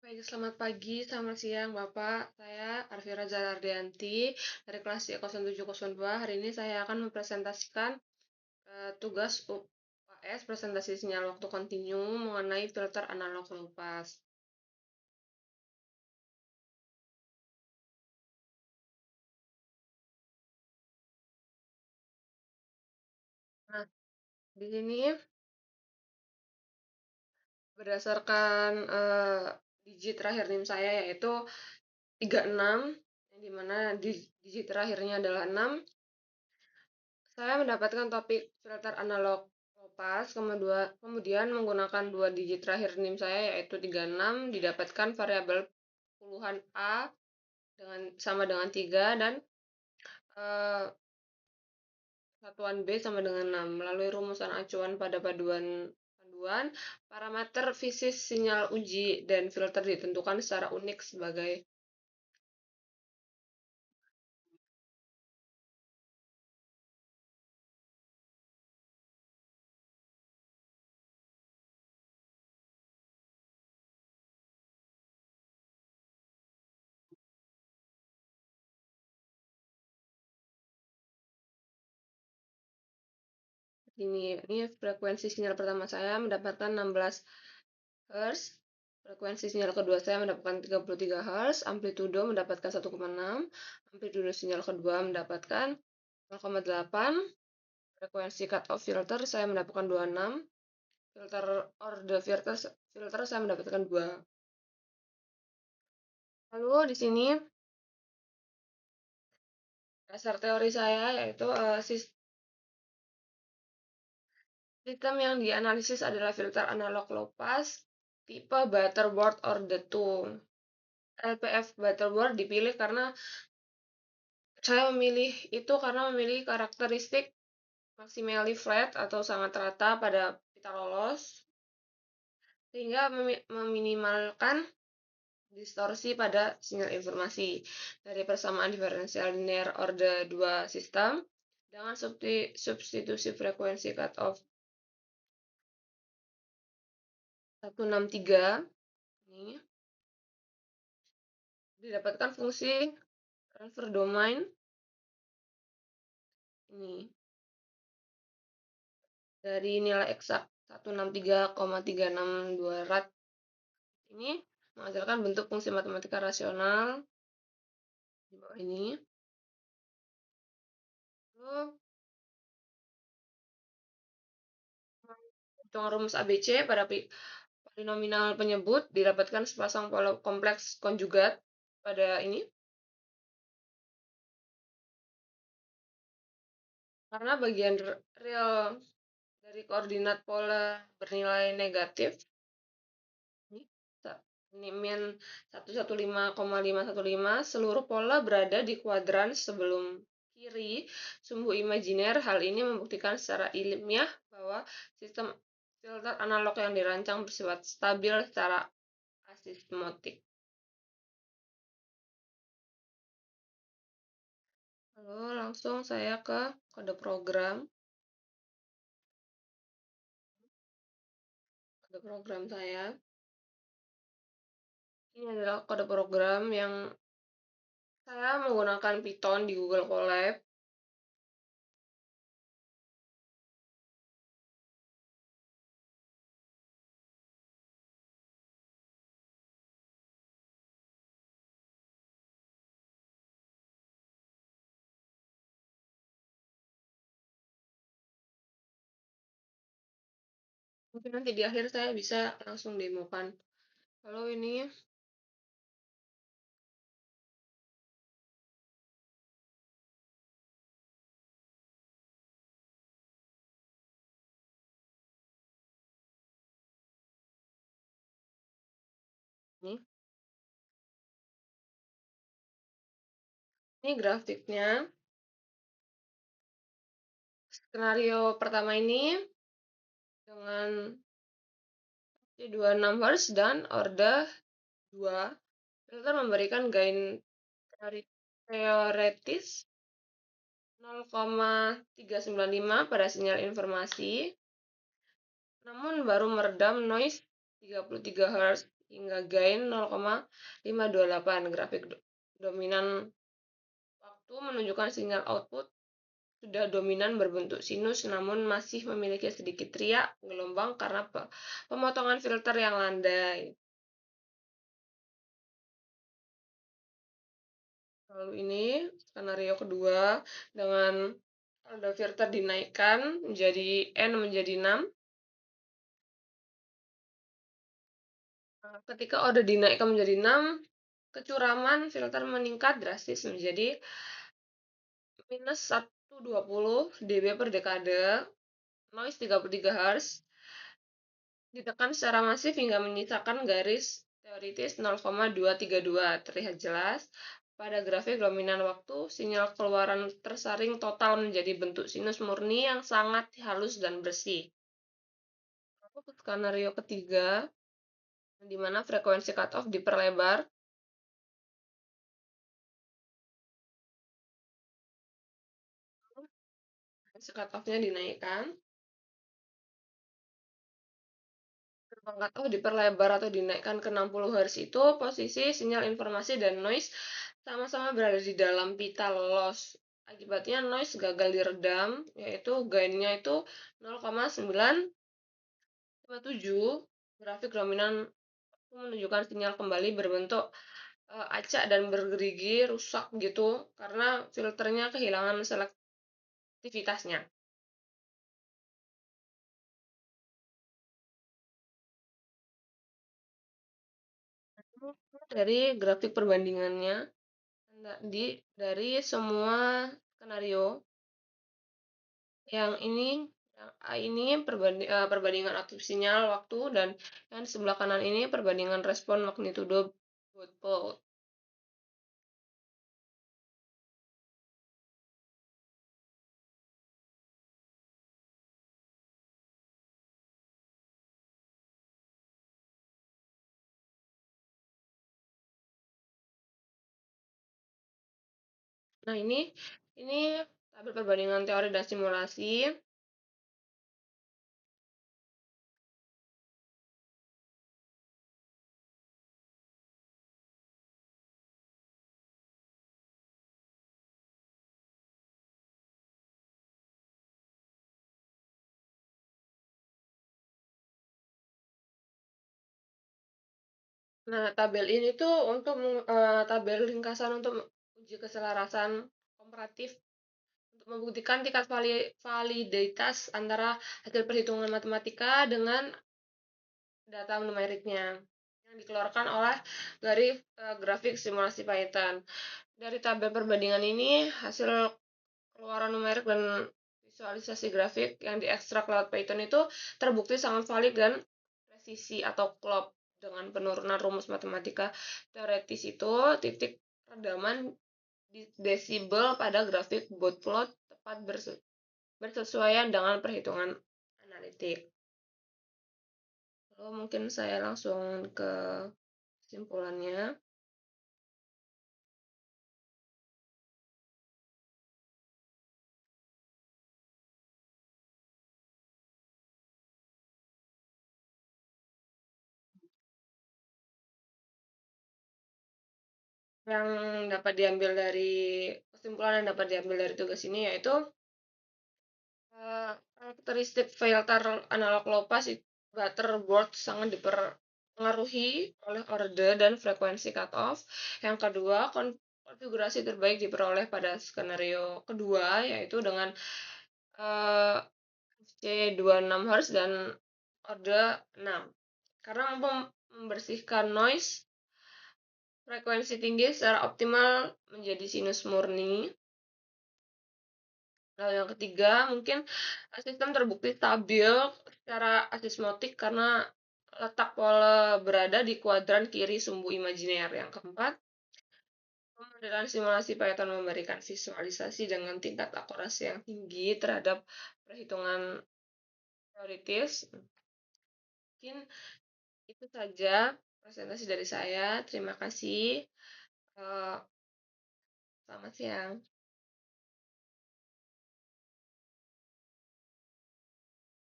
Baik, selamat pagi, selamat siang, Bapak. Saya Arvira Zalardianti dari kelas Y0702. Hari ini saya akan mempresentasikan tugas UAS presentasi sinyal waktu kontinu mengenai filter analog low pass. Nah, di sini berdasarkan digit terakhir NIM saya yaitu 36, yang dimana digit terakhirnya adalah 6. Saya mendapatkan topik filter analog low pass, kemudian menggunakan 2 digit terakhir NIM saya yaitu 36, didapatkan variabel puluhan A sama dengan 3 dan satuan B sama dengan 6. Melalui rumusan acuan pada panduan, parameter fisis sinyal uji dan filter ditentukan secara unik sebagai ini frekuensi sinyal pertama saya mendapatkan 16 Hz, frekuensi sinyal kedua saya mendapatkan 33 Hz, amplitudo mendapatkan 1,6, amplitudo sinyal kedua mendapatkan 0,8, frekuensi cut off filter saya mendapatkan 26, filter order filter saya mendapatkan 2. Lalu di sini dasar teori saya yaitu sistem yang dianalisis adalah filter analog low pass tipe Butterworth order 2. LPF Butterworth dipilih karena saya memilih itu karena memiliki karakteristik maximally flat atau sangat rata pada pita lolos, sehingga meminimalkan distorsi pada sinyal informasi dari persamaan diferensial linear order 2 sistem dengan substitusi frekuensi cutoff 163 ini didapatkan fungsi transfer domain ini dari nilai eksak 163,362 rad ini menghasilkan bentuk fungsi matematika rasional di bawah ini. Lalu hitungan rumus ABC pada polinominal penyebut didapatkan sepasang pola kompleks konjugat pada ini. Karena bagian real dari koordinat pola bernilai negatif, ini min 115,515, seluruh pola berada di kuadran sebelum kiri sumbu imajiner. Hal ini membuktikan secara ilmiah bahwa sistem filter analog yang dirancang bersifat stabil secara asismotik. Lalu langsung saya ke kode program. Kode program saya. Ini adalah kode program yang saya menggunakan Python di Google Colab. Mungkin nanti di akhir saya bisa langsung demokan. Lalu ini grafiknya. Skenario pertama ini dengan 26 Hz dan order 2 filter memberikan gain teoretis 0,395 pada sinyal informasi, namun baru meredam noise 33 Hz hingga gain 0,528. Grafik dominan waktu menunjukkan sinyal output sudah dominan berbentuk sinus namun masih memiliki sedikit riak gelombang karena pemotongan filter yang landai. Lalu ini skenario kedua dengan order filter dinaikkan menjadi N menjadi 6. Ketika order dinaikkan menjadi 6, kecuraman filter meningkat drastis menjadi minus 120 dB per dekade, noise 33 Hz, ditekan secara masif hingga menyisakan garis teoritis 0,232. Terlihat jelas pada grafik dominan waktu, sinyal keluaran tersaring total menjadi bentuk sinus murni yang sangat halus dan bersih. Lalu skenario ketiga, di mana frekuensi cutoff diperlebar. Frekuensi cutoff-nya dinaikkan. Gelombang cutoff diperlebar atau dinaikkan ke 60 Hz itu posisi sinyal informasi dan noise sama-sama berada di dalam pita loss. Akibatnya noise gagal diredam, yaitu gain-nya itu 0,957. Grafik dominan menunjukkan sinyal kembali berbentuk acak dan bergerigi, rusak gitu, karena filternya kehilangan selektivitasnya. Dari grafik perbandingannya, dari semua skenario, yang ini perbandingan aktif sinyal waktu, dan yang di sebelah kanan ini perbandingan respon magnitudo Bode-Paul. Nah, ini tabel perbandingan teori dan simulasi. Nah, tabel ini tuh untuk tabel ringkasan untuk uji keselarasan komparatif untuk membuktikan tingkat validitas antara hasil perhitungan matematika dengan data numeriknya yang dikeluarkan oleh dari grafik simulasi Python. Dari tabel perbandingan ini, hasil keluaran numerik dan visualisasi grafik yang diekstrak lewat Python itu terbukti sangat valid dan presisi atau klop dengan penurunan rumus matematika teoretis itu titik redaman di desibel pada grafik Bode plot tepat bersesuaian dengan perhitungan analitik. Lalu mungkin saya langsung ke kesimpulannya. Yang dapat diambil dari kesimpulan yang dapat diambil dari tugas ini yaitu karakteristik filter analog low pass Butterworth sangat dipengaruhi oleh orde dan frekuensi cutoff. Yang kedua, konfigurasi terbaik diperoleh pada skenario kedua, yaitu dengan C26 Hz dan orde 6. Karena mampu membersihkan noise frekuensi tinggi secara optimal menjadi sinus murni. Lalu yang ketiga, mungkin sistem terbukti stabil secara asismotik karena letak pola berada di kuadran kiri sumbu imajiner. Yang keempat, pemodelan simulasi Python memberikan visualisasi dengan tingkat akurasi yang tinggi terhadap perhitungan teoritis. Mungkin itu saja presentasi dari saya. Terima kasih. Selamat siang.